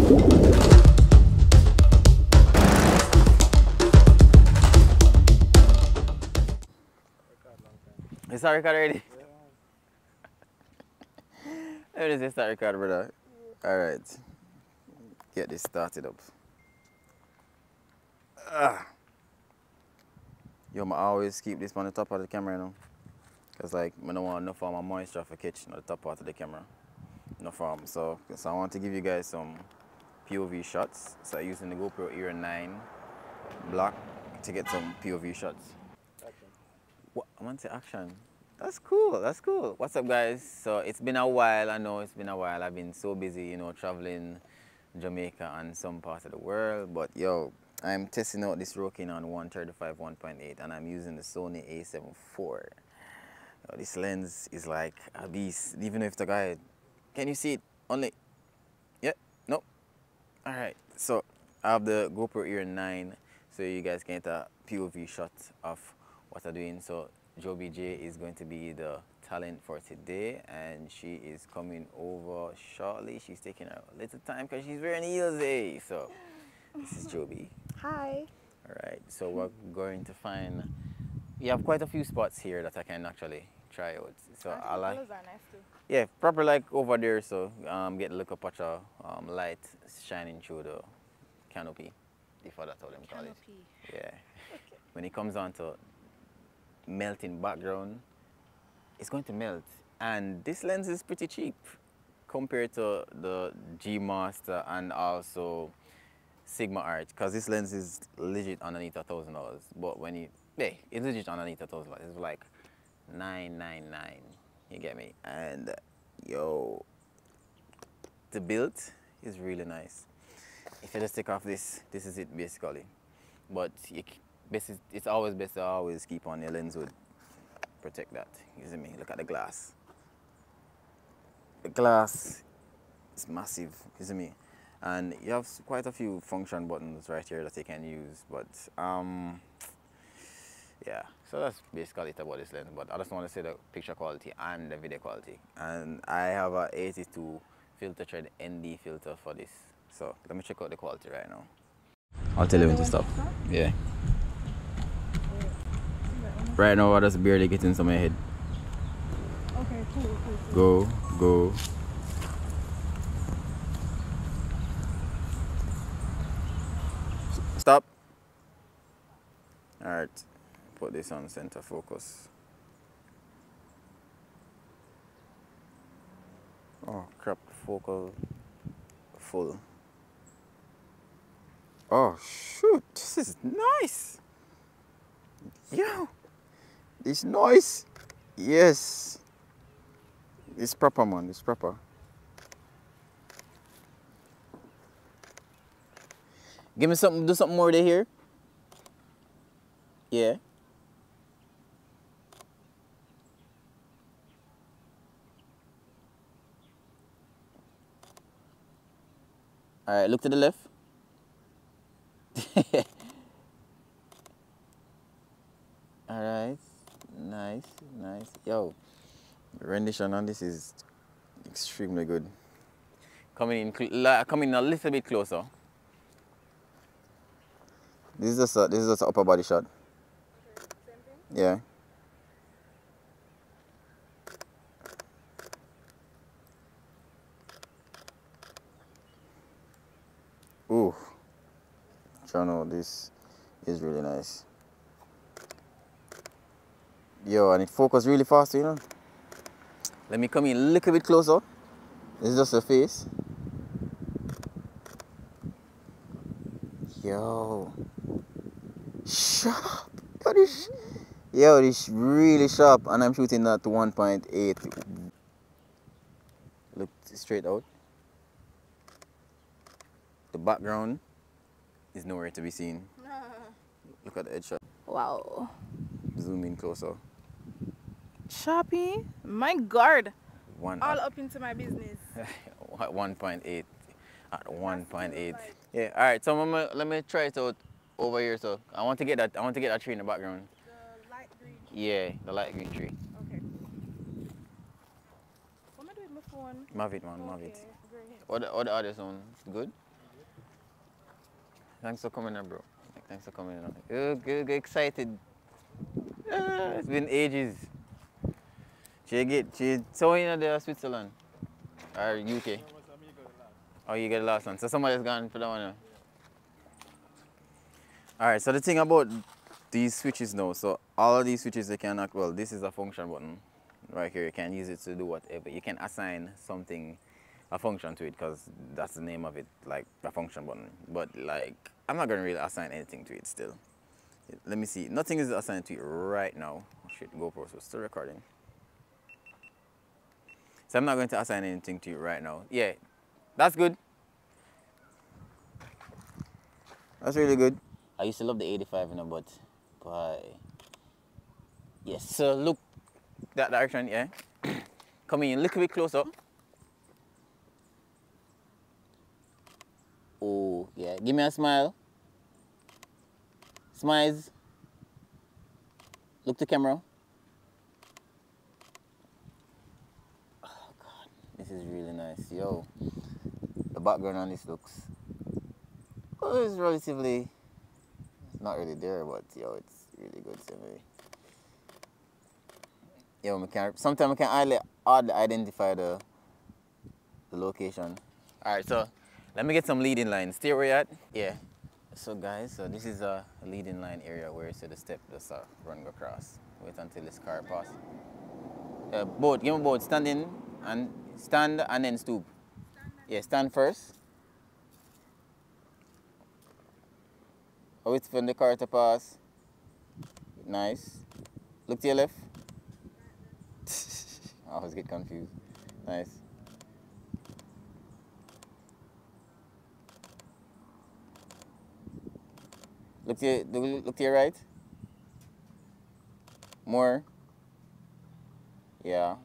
Is that record already? Yeah. Let me start record, brother. Alright. Get this started up. Yo, I always keep this on the top of the camera, you know. Because like, I don't want no form of moisture for catch on the top part of the camera. No form. So I want to give you guys some POV shots. So I'm using the GoPro Hero 9 Black to get some POV shots. Action. What? I want to say action. That's cool, that's cool. What's up, guys? So it's been a while, I know it's been a while. I've been so busy, you know, traveling Jamaica and some parts of the world. But yo, I'm testing out this Rokin on 135 1.8 and I'm using the Sony A7 IV. This lens is like a beast, even if the guy, can you see it? Only, yeah, no. All right, so I have the GoPro Hero 9, so you guys can get a POV shot of what I'm doing. So Joby J is going to be the talent for today, and she is coming over shortly. She's taking a little time because she's wearing heels, eh? So this is Joby. Hi. All right, so we're going to find, you have quite a few spots here that I can actually try out. So I like, colors are nice too. yeah, proper like over there. So get a look up at your light shining through the canopy, if that's how them call it. Yeah. Okay. When it comes on to melting background, it's going to melt. And this lens is pretty cheap compared to the G Master and also Sigma Art, because this lens is legit underneath $1,000. But when you, hey, it's legit underneath $1,000. It's like $999. You get me? And yo, the build is really nice. If you just take off this is it basically. But it's always best to always keep on your lens hood. Protect that. You see me? Look at the glass. The glass is massive. You see me? And you have quite a few function buttons right here that you can use. But yeah, so that's basically it about this lens. But I just want to say the picture quality and the video quality. And I have a 82 filter thread ND filter for this. So let me check out the quality right now. I'll tell you when to stop. Yeah. Right now I just barely getting some ahead. Okay, cool. Go. Stop. Alright. Put this on center focus. Oh crap, focal full. Oh shoot, this is nice. Yo, this noise. Yes. It's proper, man, it's proper. Give me something, do something more there here. Yeah. Alright, look to the left. Alright, nice. Yo, the rendition on this is extremely good. Coming in a little bit closer. This is just a upper body shot. Okay, same thing? Yeah. Ooh. Channel, this is really nice. Yo, and it focus really fast, you know. Let me come in a little bit closer. This is just the face. Yo. Sharp. Yo, this really sharp, and I'm shooting at 1.8. Look straight out. The background is nowhere to be seen. Look at the headshot. Wow. Zoom in closer. Sharpie? My God. All up into my business. 1.8 at 1.8. Yeah. All right. So let me try it out over here. So I want to get that tree in the background. The light green tree. Yeah, the light green tree. Okay. What am I doing with my phone? Mavic, man, Okay, Mavic. great. What the other sound? Good? Thanks for coming in, bro. Thanks for coming in. Get excited. It's been ages. So you know the Switzerland or UK? Oh, you get the last one. So somebody's gone for that one now. Alright, so the thing about these switches now, so all of these switches they can well, this is a function button right here. You can use it to do whatever. You can assign something, a function to it, because that's the name of it, like a function button. But like, I'm not gonna really assign anything to it still. Let me see. Nothing is assigned to it right now. Oh, shit, GoPro, so still recording. So I'm not going to assign anything to it right now. Yeah, that's good. That's really good. I used to love the 85, you know, but yes. So look that direction, yeah. Come in a little bit closer. Oh yeah, give me a smile. Smiles. Look to camera. Oh god, this is really nice, yo. The background on this looks. Oh, it's relatively. Not really there, but yo, it's really good to me. Yo, sometimes I can hardly identify the location. Alright, so let me get some leading lines. Stay where you're at. Yeah. So guys, so this is a leading line area where you see the step just run across. Wait until this car passes. Both, give me both. Stand and then stoop. Yeah, stand first. Wait for the car to pass. Nice. Look to your left. I always get confused. Nice. Look to your right. More. Yeah.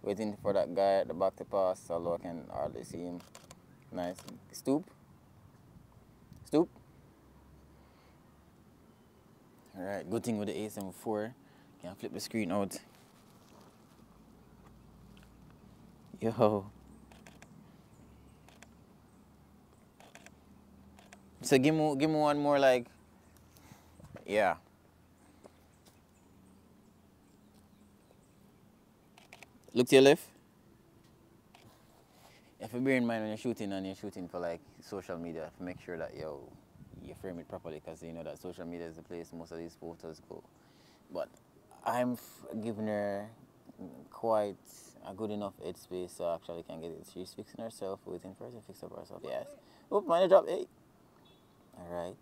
Waiting for that guy at the back to pass, although I can hardly see him. Nice. Stoop. Stoop. Alright, good thing with the A7IV. Can flip the screen out. Yo. So give me one more, like, yeah. Look to your left. If you bear in mind when you're shooting and you're shooting for like social media, make sure that you frame it properly, because you know that social media is the place most of these photos go. But I'm giving her quite a good enough headspace so I actually can get it. She's fixing herself, waiting for her to fix up herself. Yes. Oop, mind drop, hey. Alright.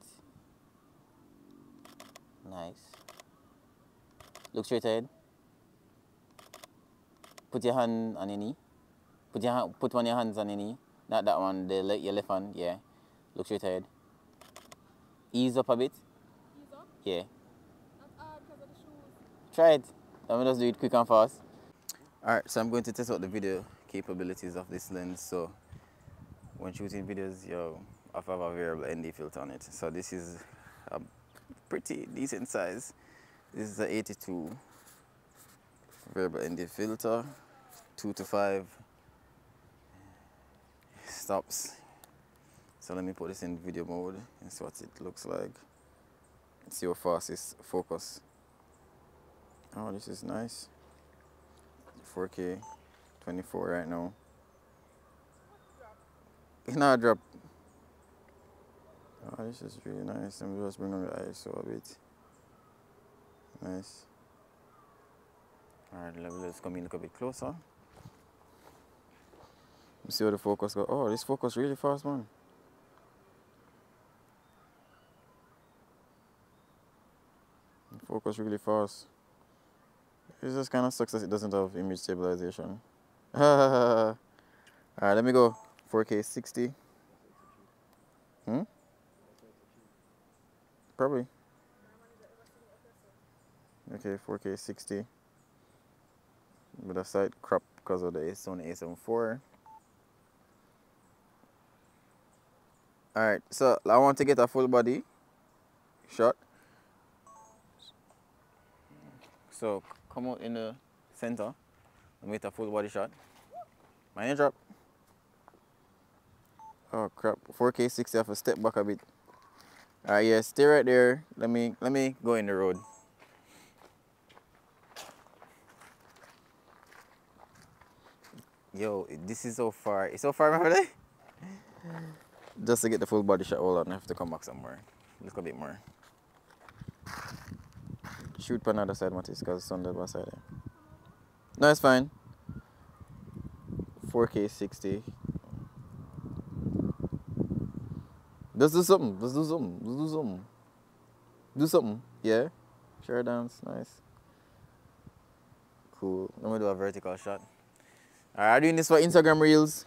Nice. Look straight ahead. Put your hand on your knee. Put one of your hands on your knee. Not that one, your left hand, yeah. Look straight ahead. Ease up a bit. Ease up? Yeah. That's hard because of the shoes. Try it. Let me just do it quick and fast. Alright, so I'm going to test out the video capabilities of this lens. So when shooting videos, I have a variable ND filter on it. So this is a pretty decent size. This is the 82 variable ND filter, 2 to 5 stops. So let me put this in video mode and see what it looks like. See how fast it's focus. Oh, this is nice. 4K, 24 right now. It's not a drop. Oh, this is really nice. Let me just bring on the ISO a bit. Nice. Alright, let's come in a little bit closer. See how the focus goes. Oh, this focus really fast, man. Focus really fast. It just kind of sucks that it doesn't have image stabilization. Alright, let me go. 4K 60. Probably. Okay, 4K 60. With a slight crop because of the Sony A7IV. Alright, so I want to get a full body shot. So come out in the center and get a full body shot. Mind you drop. Oh crap, 4K 60, I have to step back a bit. Alright, yeah, stay right there. Let me go in the road. Yo, this is so far. It's so far, remember that? Just to get the full body shot. Hold on, I have to come back somewhere. Look a bit more. Shoot on the other side, Matisse, because it's on the other side. No, it's fine. 4K 60. Let's do something. Let's do something. Let's do something. Do something. Yeah. Share dance. Nice. Cool. Let me do a vertical shot. Alright, I'm doing this for Instagram Reels.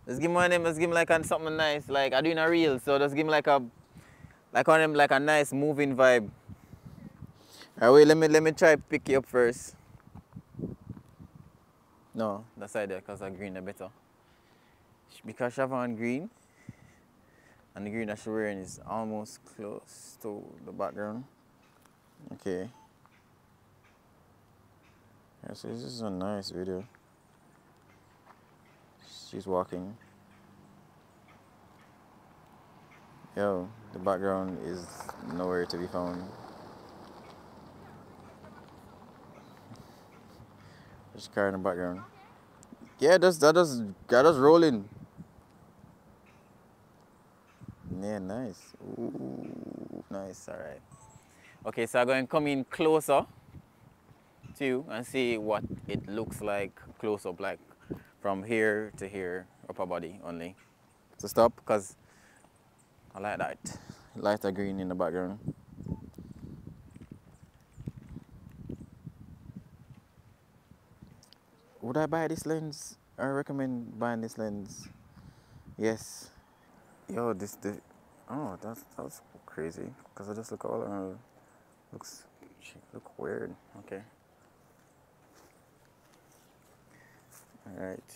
Let's give him one of them, let's give him like something nice. Like I'm doing a reel, so just give him like a nice moving vibe. Alright, wait, let me try pick you up first. No, that side there, because the green are better. Because Chavon green, and the green that she's wearing is almost close to the background. Okay. Yeah, so this is a nice video. She's walking. Yo, the background is nowhere to be found. There's a car in the background. Yeah, that does rolling. Yeah, nice. Ooh, nice. All right. Okay, so I'm going to come in closer to you and see what it looks like close up, like from here to here, upper body only. So stop, because I like that lighter green in the background. Would I buy this lens? I recommend buying this lens. Yes. Yo, oh, that's crazy. Because I just look all around. Look weird. Okay. All right.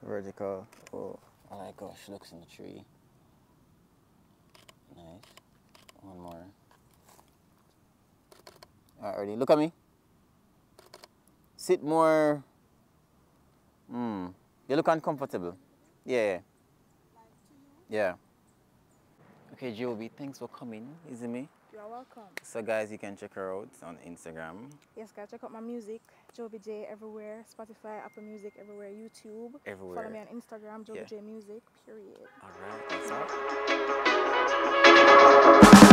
Vertical. Oh my gosh, looks in the tree. Nice. One more. All right, ready? Look at me. Sit more. You look uncomfortable. Yeah. Yeah. Okay, Joby, thanks for coming. Is it me? You're welcome. So guys, you can check her out on Instagram. Yes, guys, check out my music. Joby J everywhere. Spotify, Apple Music everywhere. YouTube. Everywhere. Follow me on Instagram, Joby J Music, period. All right, that's all.